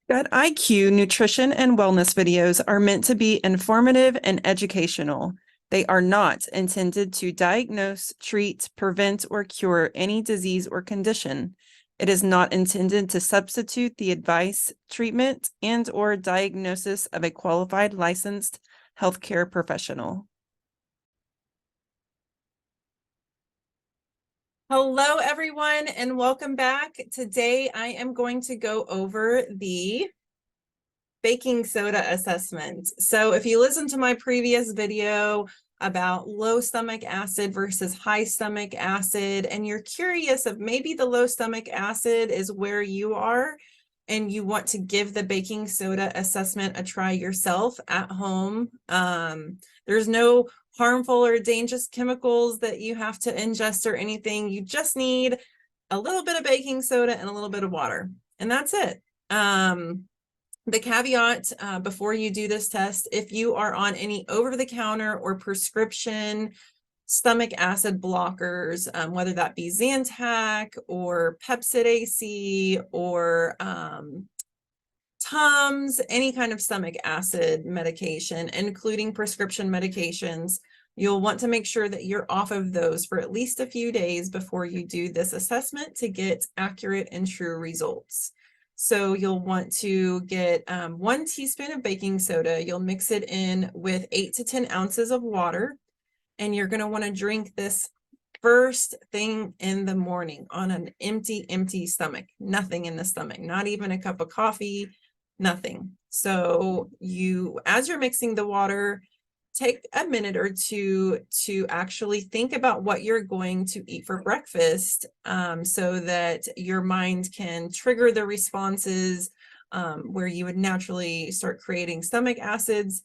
Gut IQ nutrition and wellness videos are meant to be informative and educational. They are not intended to diagnose, treat, prevent, or cure any disease or condition. It is not intended to substitute the advice, treatment, and/or diagnosis of a qualified licensed healthcare professional. Hello, everyone, and welcome back. Today, I am going to go over the baking soda assessment. So if you listen to my previous video about low stomach acid versus high stomach acid, and you're curious if maybe the low stomach acid is where you are, and you want to give the baking soda assessment a try yourself at home, there's no harmful or dangerous chemicals that you have to ingest or anything. You just need a little bit of baking soda and a little bit of water, and that's it. The caveat before you do this test, if you are on any over-the-counter or prescription stomach acid blockers, whether that be Zantac or Pepcid AC or Tums, any kind of stomach acid medication, including prescription medications, you'll want to make sure that you're off of those for at least a few days before you do this assessment to get accurate and true results. So you'll want to get 1 teaspoon of baking soda. You'll mix it in with 8 to 10 ounces of water, and you're going to want to drink this first thing in the morning on an empty stomach. Nothing in the stomach, not even a cup of coffee, nothing. So as you're mixing the water, take a minute or two to actually think about what you're going to eat for breakfast, so that your mind can trigger the responses where you would naturally start creating stomach acids.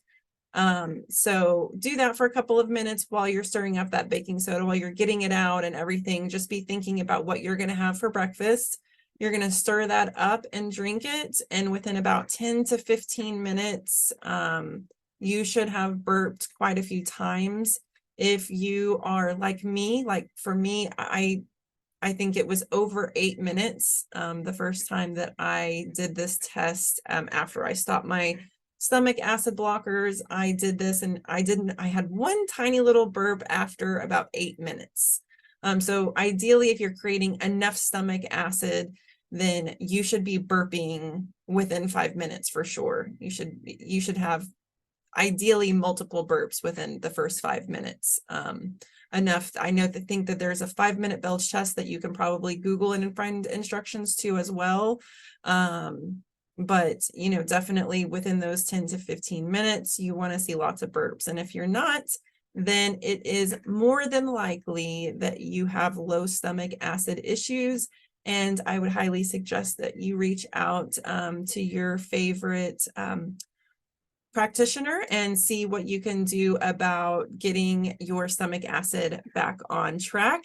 So do that for a couple of minutes while you're stirring up that baking soda, while you're getting it out and everything. Just be thinking about what you're going to have for breakfast. You're going to stir that up and drink it, and within about 10 to 15 minutes, you should have burped quite a few times. If you are like me, like for me, I think it was over 8 minutes the first time that I did this test. After I stopped my stomach acid blockers, I did this, and I had one tiny little burp after about 8 minutes. So ideally, if you're creating enough stomach acid, then you should be burping within 5 minutes for sure. You should have ideally multiple burps within the first 5 minutes. Enough. I think that there's a 5-minute Belch test that you can probably Google and find instructions to as well. But definitely within those 10 to 15 minutes, you want to see lots of burps. And if you're not, then it is more than likely that you have low stomach acid issues. And I would highly suggest that you reach out to your favorite practitioner and see what you can do about getting your stomach acid back on track.